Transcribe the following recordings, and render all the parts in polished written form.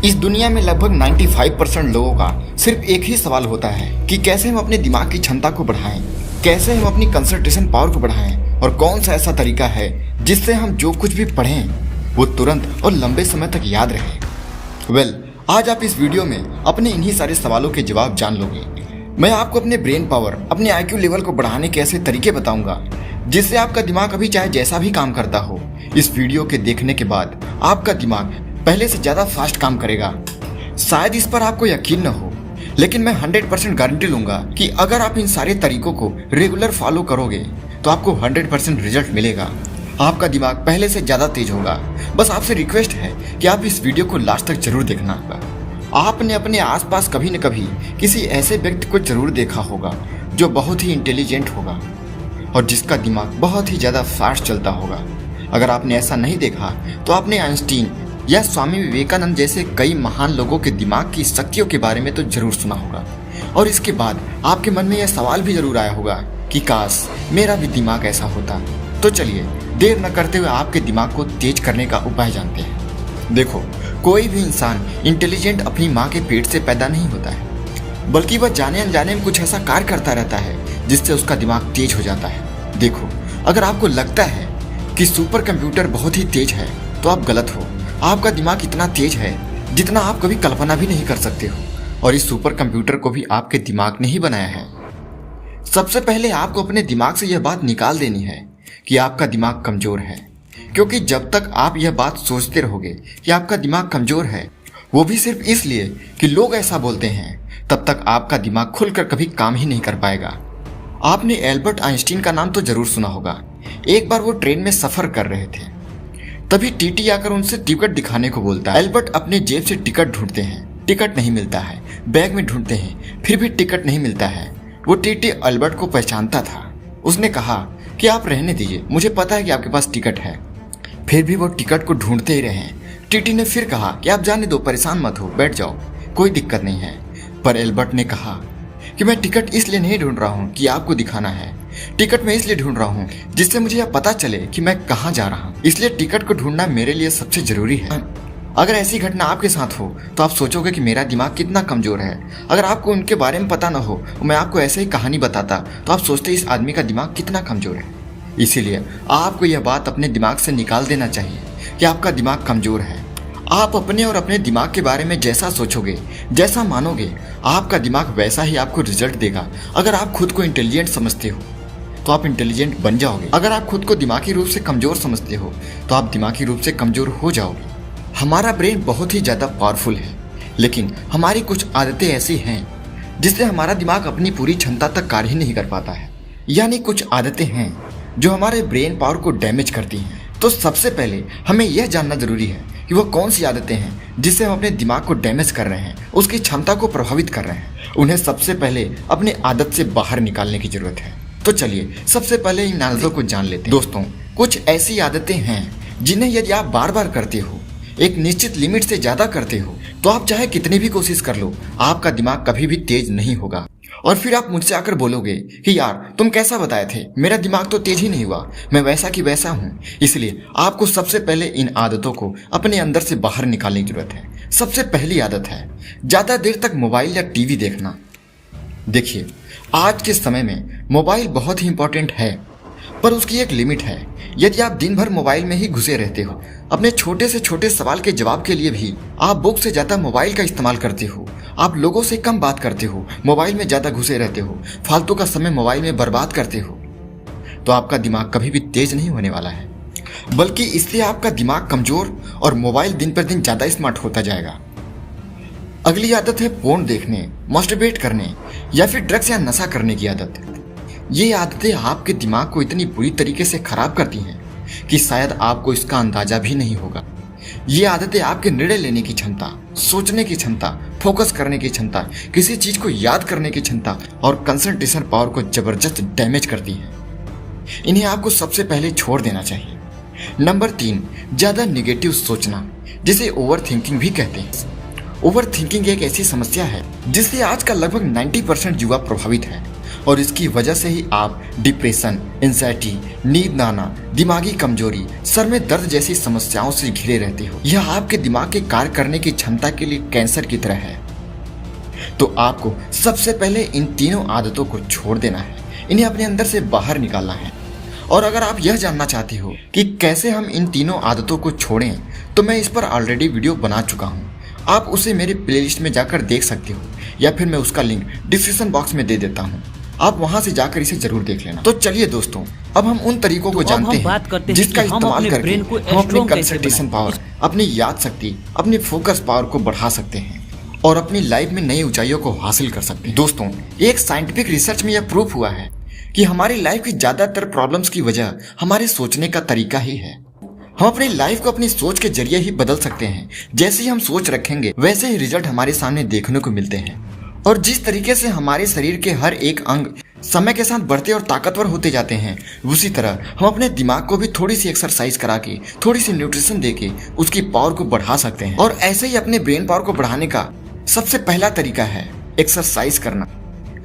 इस दुनिया में लगभग 95% लोगों का सिर्फ एक ही सवाल होता है कि कैसे हम अपने दिमाग की क्षमता को बढ़ाएं, कैसे हम अपनी कंसंट्रेशन पावर को बढ़ाएं और कौन सा ऐसा तरीका है जिससे हम जो कुछ भी पढ़ें वो तुरंत और लंबे समय तक याद रहे। आज आप इस वीडियो में अपने इन्हीं सारे सवालों के जवाब जान लोगे। मैं आपको अपने ब्रेन पावर, अपने IQ लेवल को बढ़ाने के ऐसे तरीके बताऊंगा जिससे आपका दिमाग अभी चाहे जैसा भी काम करता हो, इस वीडियो के देखने के बाद आपका दिमाग पहले से ज्यादा फास्ट काम करेगा। शायद इस पर आपको यकीन न हो, लेकिन मैं 100% गारंटी लूंगा कि अगर आप इन सारे तरीकों को रेगुलर फॉलो करोगे तो आपको 100% रिजल्ट मिलेगा। आपका दिमाग पहले से ज्यादा तेज होगा। बस आपसे रिक्वेस्ट है कि आप इस वीडियो को लास्ट तक जरूर देखना होगा। आपने अपने आसपास कभी न कभी किसी ऐसे व्यक्ति को जरूर देखा होगा जो बहुत ही इंटेलिजेंट होगा और जिसका दिमाग बहुत ही ज्यादा फास्ट चलता होगा। अगर आपने ऐसा नहीं देखा तो आपने आइंस्टीन या स्वामी विवेकानंद जैसे कई महान लोगों के दिमाग की शक्तियों के बारे में तो जरूर सुना होगा और इसके बाद आपके मन में यह सवाल भी जरूर आया होगा कि काश मेरा भी दिमाग ऐसा होता। तो चलिए देर न करते हुए आपके दिमाग को तेज करने का उपाय जानते हैं। देखो, कोई भी इंसान इंटेलिजेंट अपनी माँ के पेट से पैदा नहीं होता है, बल्कि वह जाने अनजाने में कुछ ऐसा कार्य करता रहता है जिससे उसका दिमाग तेज हो जाता है। देखो, अगर आपको लगता है कि सुपर कंप्यूटर बहुत ही तेज है तो आप गलत हो। आपका दिमाग इतना तेज है जितना आप कभी कल्पना भी नहीं कर सकते हो और इस सुपर कंप्यूटर को भी आपके दिमाग ने ही बनाया है। सबसे पहले आपको अपने दिमाग से यह बात निकाल देनी है कि आपका दिमाग कमजोर है, क्योंकि जब तक आप यह बात सोचते रहोगे कि आपका दिमाग कमजोर है, वो भी सिर्फ इसलिए कि लोग ऐसा बोलते हैं, तब तक आपका दिमाग खुलकर कभी काम ही नहीं कर पाएगा। आपने एल्बर्ट आइंस्टीन का नाम तो जरूर सुना होगा। एक बार वो ट्रेन में सफर कर रहे थे, तभी टीटी आकर उनसे टिकट दिखाने को बोलता है। एल्बर्ट अपने जेब से टिकट ढूंढते हैं, टिकट नहीं मिलता है। बैग में ढूंढते हैं, फिर भी टिकट नहीं मिलता है। वो टीटी एल्बर्ट को पहचानता था। उसने कहा कि आप रहने दीजिए, मुझे पता है कि आपके पास टिकट है। फिर भी वो टिकट को ढूंढते ही रहे। टीटी ने फिर कहा कि आप जाने दो, परेशान मत हो, बैठ जाओ, कोई दिक्कत नहीं है। पर एल्बर्ट ने कहा कि मैं टिकट इसलिए नहीं ढूंढ रहा हूँ कि आपको दिखाना है, टिकट मैं इसलिए ढूंढ रहा हूँ जिससे मुझे यह पता चले कि मैं कहाँ जा रहा हूँ। इसलिए टिकट को ढूंढना मेरे लिए सबसे जरूरी है। अगर ऐसी घटना आपके साथ हो तो आप सोचोगे कि मेरा दिमाग कितना कमजोर है। अगर आपको उनके बारे में पता न हो, मैं आपको ऐसे ही कहानी बताता, तो आप सोचते इस आदमी का दिमाग कितना कमजोर है। इसीलिए आपको यह बात अपने दिमाग से निकाल देना चाहिए कि आपका दिमाग कमजोर है। आप अपने और अपने दिमाग के बारे में जैसा सोचोगे, जैसा मानोगे, आपका दिमाग वैसा ही आपको रिजल्ट देगा। अगर आप खुद को इंटेलिजेंट समझते हो तो आप इंटेलिजेंट बन जाओगे। अगर आप खुद को दिमागी रूप से कमजोर समझते हो तो आप दिमागी रूप से कमजोर हो जाओगे। हमारा ब्रेन बहुत ही ज्यादा पावरफुल है, लेकिन हमारी कुछ आदतें ऐसी हैं जिससे हमारा दिमाग अपनी पूरी क्षमता तक कार्य ही नहीं कर पाता है। यानी कुछ आदतें हैं जो हमारे ब्रेन पावर को डैमेज करती हैं। तो सबसे पहले हमें यह जानना जरूरी है कि वह कौन सी आदतें हैं जिससे हम अपने दिमाग को डैमेज कर रहे हैं, उसकी क्षमता को प्रभावित कर रहे हैं। उन्हें सबसे पहले अपने आदत से बाहर निकालने की जरूरत है। तो चलिए सबसे पहले इन आदतों को जान लेते हैं। दोस्तों, कुछ ऐसी आदतें हैं जिन्हें यदि आप बार बार करते हो, एक निश्चित लिमिट से ज्यादा करते हो, तो आप चाहे कितनी भी कोशिश कर लो, आपका दिमाग कभी भी तेज नहीं होगा। और फिर आप मुझसे आकर बोलोगे कि यार तुम कैसा बताए थे, मेरा दिमाग तो तेज ही नहीं हुआ, मैं वैसा की वैसा हूँ। इसलिए आपको सबसे पहले इन आदतों को अपने अंदर से बाहर निकालने की जरूरत है। सबसे पहली आदत है ज्यादा देर तक मोबाइल या टीवी देखना। देखिए, आज के समय में मोबाइल बहुत ही इंपॉर्टेंट है, पर उसकी एक लिमिट है। यदि आप दिन भर मोबाइल में ही घुसे रहते हो, अपने छोटे से छोटे सवाल के जवाब के लिए भी आप बुक से ज्यादा मोबाइल का इस्तेमाल करते हो, आप लोगों से कम बात करते हो, मोबाइल में ज्यादा घुसे रहते हो, फालतू का समय मोबाइल में बर्बाद करते हो, तो आपका दिमाग कभी भी तेज नहीं होने वाला है, बल्कि इससे आपका दिमाग कमजोर और मोबाइल दिन पर दिन ज्यादा स्मार्ट होता जाएगा। अगली आदत है पोर्न देखने, मास्टरबेट करने या फिर ड्रग्स या नशा करने की आदत। ये आदतें आपके दिमाग को इतनी बुरी तरीके से खराब करती हैं कि शायद आपको इसका अंदाजा भी नहीं होगा। ये आदतें आपके निर्णय लेने की क्षमता, सोचने की क्षमता, फोकस करने की क्षमता, किसी चीज को याद करने की क्षमता और कंसंट्रेशन पावर को जबरदस्त डैमेज करती हैं। इन्हें आपको सबसे पहले छोड़ देना चाहिए। नंबर 3, ज्यादा निगेटिव सोचना, जिसे ओवर थिंकिंग भी कहते हैं। ओवर थिंकिंग एक ऐसी समस्या है जिससे आज का लगभग 90% युवा प्रभावित है। और इसकी वजह से ही आप डिप्रेशन, एंजाइटी, नींद ना आना, दिमागी कमजोरी, सर में दर्द जैसी समस्याओं से घिरे रहते हो। यह आपके दिमाग के कार्य करने की क्षमता के लिए कैंसर की तरह है। तो आपको सबसे पहले इन तीनों आदतों को छोड़ देना है, इन्हें अपने अंदर से बाहर निकालना है। और अगर आप यह जानना चाहते हो कि कैसे हम इन तीनों आदतों को छोड़ें, तो मैं इस पर ऑलरेडी वीडियो बना चुका हूँ। आप उसे मेरे प्लेलिस्ट में जाकर देख सकते हो, या फिर मैं उसका लिंक डिस्क्रिप्शन बॉक्स में दे देता हूँ। आप वहां से जाकर इसे जरूर देख लेना। तो चलिए दोस्तों, अब हम उन तरीकों को जानते हैं जिसका इस्तेमाल करके हम अपनी कंसंट्रेशन पावर, अपनी याद शक्ति, अपनी फोकस पावर को बढ़ा सकते हैं और अपनी लाइफ में नई ऊंचाइयों को हासिल कर सकते हैं। दोस्तों, एक साइंटिफिक रिसर्च में यह प्रूफ हुआ है कि हमारी लाइफ की ज्यादातर प्रॉब्लम्स की वजह हमारे सोचने का तरीका ही है। हम अपनी लाइफ को अपनी सोच के जरिए ही बदल सकते हैं। जैसे ही हम सोच रखेंगे वैसे ही रिजल्ट हमारे सामने देखने को मिलते हैं। और जिस तरीके से हमारे शरीर के हर एक अंग समय के साथ बढ़ते और ताकतवर होते जाते हैं, उसी तरह हम अपने दिमाग को भी थोड़ी सी एक्सरसाइज करा के, थोड़ी सी न्यूट्रिशन देके उसकी पावर को बढ़ा सकते हैं। और ऐसे ही अपने ब्रेन पावर को बढ़ाने का सबसे पहला तरीका है एक्सरसाइज करना।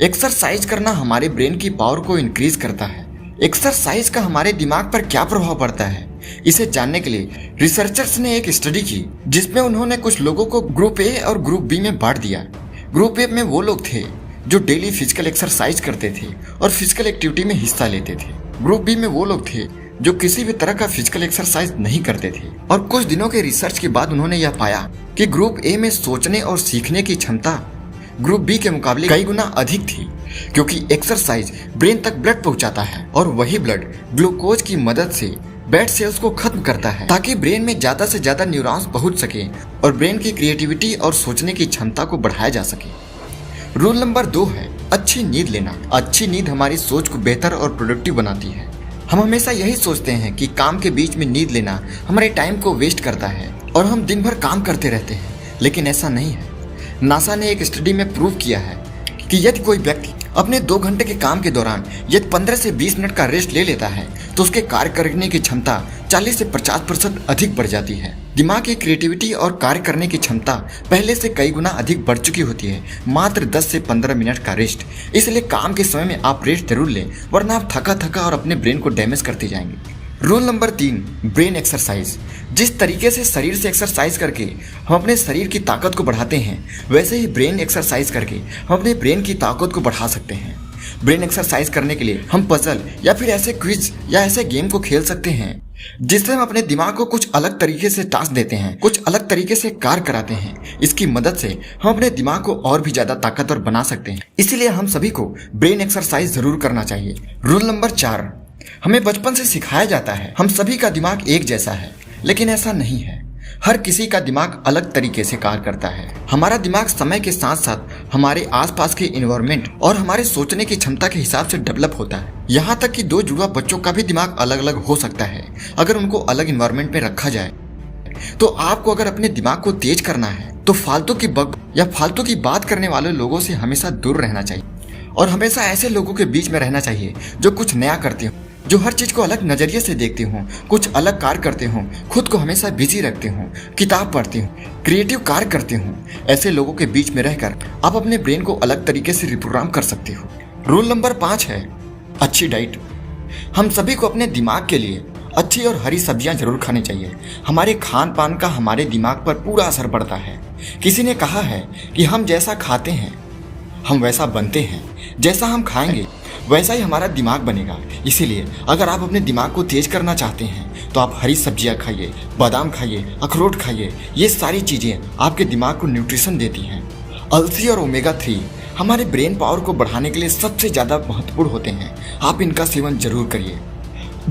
एक्सरसाइज करना हमारे ब्रेन की पावर को इंक्रीज करता है। एक्सरसाइज का हमारे दिमाग पर क्या प्रभाव पड़ता है, इसे जानने के लिए रिसर्चर्स ने एक स्टडी की, जिसमें उन्होंने कुछ लोगों को ग्रुप ए और ग्रुप बी में बांट दिया। ग्रुप ए में वो लोग थे जो डेली फिजिकल एक्सरसाइज करते थे और फिजिकल एक्टिविटी में हिस्सा लेते थे। ग्रुप बी में वो लोग थे जो किसी भी तरह का फिजिकल एक्सरसाइज नहीं करते थे। और कुछ दिनों के रिसर्च के बाद उन्होंने यह पाया कि ग्रुप ए में सोचने और सीखने की क्षमता ग्रुप बी के मुकाबले कई गुना अधिक थी, क्योंकि एक्सरसाइज ब्रेन तक ब्लड पहुंचाता है और वही ब्लड ग्लूकोज की मदद से बैड सेल्स को खत्म करता है, ताकि ब्रेन में ज्यादा से ज्यादा न्यूरॉन्स पहुंच सके और ब्रेन की क्रिएटिविटी और सोचने की क्षमता को बढ़ाया जा सके। रूल नंबर 2 है अच्छी नींद लेना। अच्छी नींद हमारी सोच को बेहतर और प्रोडक्टिव बनाती है। हम हमेशा यही सोचते हैं कि काम के बीच में नींद लेना हमारे टाइम को वेस्ट करता है और हम दिन भर काम करते रहते हैं, लेकिन ऐसा नहीं है। नासा ने एक स्टडी में प्रूव किया है कि यदि कोई व्यक्ति अपने 2 घंटे के काम के दौरान यदि 15 से 20 मिनट का रेस्ट ले लेता है, तो उसके कार्य करने की क्षमता 40 से 50% अधिक बढ़ जाती है। दिमाग की क्रिएटिविटी और कार्य करने की क्षमता पहले से कई गुना अधिक बढ़ चुकी होती है मात्र 10 से 15 मिनट का रेस्ट। इसलिए काम के समय में आप रेस्ट जरूर लें, वरना आप थका और अपने ब्रेन को डैमेज करते जाएंगे। Rule number 3, brain exercise. जिस तरीके से शरीर से एक्सरसाइज करके हम अपने शरीर की ताकत को बढ़ाते हैं, वैसे ही ब्रेन एक्सरसाइज करके हम अपने ब्रेन की ताकत को बढ़ा सकते हैं। ब्रेन एक्सरसाइज करने के लिए हम पजल या फिर ऐसे क्विज या ऐसे गेम को खेल सकते हैं जिससे हम अपने दिमाग को कुछ अलग तरीके से टास्क देते हैं, कुछ अलग तरीके से कार्य कराते हैं। इसकी मदद से हम अपने दिमाग को और भी ज्यादा ताकतवर बना सकते हैं। इसीलिए हम सभी को ब्रेन एक्सरसाइज जरूर करना चाहिए। रूल नंबर 4, हमें बचपन से सिखाया जाता है हम सभी का दिमाग एक जैसा है, लेकिन ऐसा नहीं है। हर किसी का दिमाग अलग तरीके से कार्य करता है। हमारा दिमाग समय के साथ साथ हमारे आसपास के एनवायरनमेंट और हमारे सोचने की क्षमता के हिसाब से डेवलप होता है। यहाँ तक कि 2 जुड़वा बच्चों का भी दिमाग अलग अलग हो सकता है अगर उनको अलग एनवायरनमेंट में रखा जाए। तो आपको अगर अपने दिमाग को तेज करना है तो फालतू की बक या फालतू की बात करने वाले लोगों से हमेशा दूर रहना चाहिए और हमेशा ऐसे लोगों के बीच में रहना चाहिए जो कुछ नया करते हो, जो हर चीज को अलग नजरिए से देखते हो, कुछ अलग कार्य करते हो, खुद को हमेशा बिजी रखते हो, किताब पढ़ते हो, क्रिएटिव कार्य करते हो। ऐसे लोगों के बीच में रहकर आप अपने ब्रेन को अलग तरीके से रिप्रोग्राम कर सकते हो। रूल नंबर 5 है अच्छी डाइट। हम सभी को अपने दिमाग के लिए अच्छी और हरी सब्जियां जरूर खानी चाहिए। हमारे खान पान का हमारे दिमाग पर पूरा असर पड़ता है। किसी ने कहा है कि हम जैसा खाते हैं हम वैसा बनते हैं, जैसा हम खाएंगे वैसा ही हमारा दिमाग बनेगा। इसीलिए अगर आप अपने दिमाग को तेज करना चाहते हैं तो आप हरी सब्जियां खाइए, बादाम खाइए, अखरोट खाइए। ये सारी चीजें आपके दिमाग को न्यूट्रिशन देती हैं। अलसी और ओमेगा 3 हमारे ब्रेन पावर को बढ़ाने के लिए सबसे ज्यादा महत्वपूर्ण होते हैं। आप इनका सेवन जरूर करिए।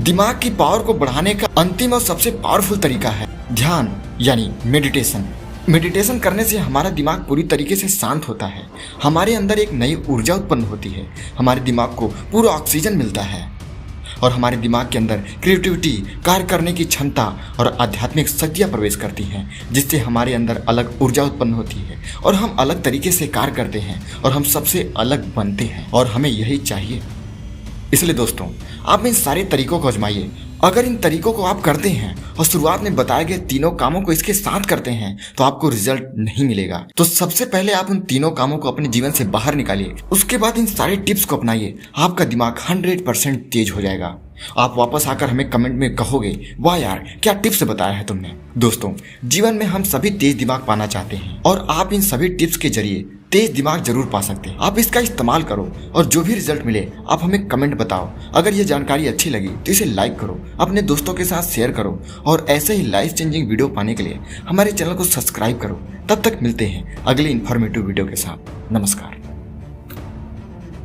दिमाग की पावर को बढ़ाने का अंतिम और सबसे पावरफुल तरीका है ध्यान यानी मेडिटेशन। मेडिटेशन करने से हमारा दिमाग पूरी तरीके से शांत होता है। हमारे अंदर एक नई ऊर्जा उत्पन्न होती है। हमारे दिमाग को पूरा ऑक्सीजन मिलता है और हमारे दिमाग के अंदर क्रिएटिविटी, कार्य करने की क्षमता और आध्यात्मिक शक्तियाँ प्रवेश करती हैं, जिससे हमारे अंदर अलग ऊर्जा उत्पन्न होती है और हम अलग तरीके से कार्य करते हैं और हम सबसे अलग बनते हैं और हमें यही चाहिए। इसलिए दोस्तों, आप इन सारे तरीकों को आजमाइए अगर इन तरीकों को आप करते हैं और शुरुआत में बताए गए तीनों कामों को इसके साथ करते हैं तो आपको रिजल्ट नहीं मिलेगा। तो सबसे पहले आप उन तीनों कामों को अपने जीवन से बाहर निकालिए, उसके बाद इन सारे टिप्स को अपनाइए। आपका दिमाग 100% तेज हो जाएगा। आप वापस आकर हमें कमेंट में कहोगे, वाह यार क्या टिप्स बताया है तुमने। दोस्तों, जीवन में हम सभी तेज दिमाग पाना चाहते हैं और आप इन सभी टिप्स के जरिए तेज दिमाग जरूर पा सकते हैं। आप इसका इस्तेमाल करो और जो भी रिजल्ट मिले आप हमें कमेंट बताओ। अगर ये जानकारी अच्छी लगी तो इसे लाइक करो, अपने दोस्तों के साथ शेयर करो और ऐसे ही लाइफ चेंजिंग वीडियो पाने के लिए हमारे चैनल को सब्सक्राइब करो। तब तक मिलते हैं अगले इन्फॉर्मेटिव वीडियो के साथ। नमस्कार।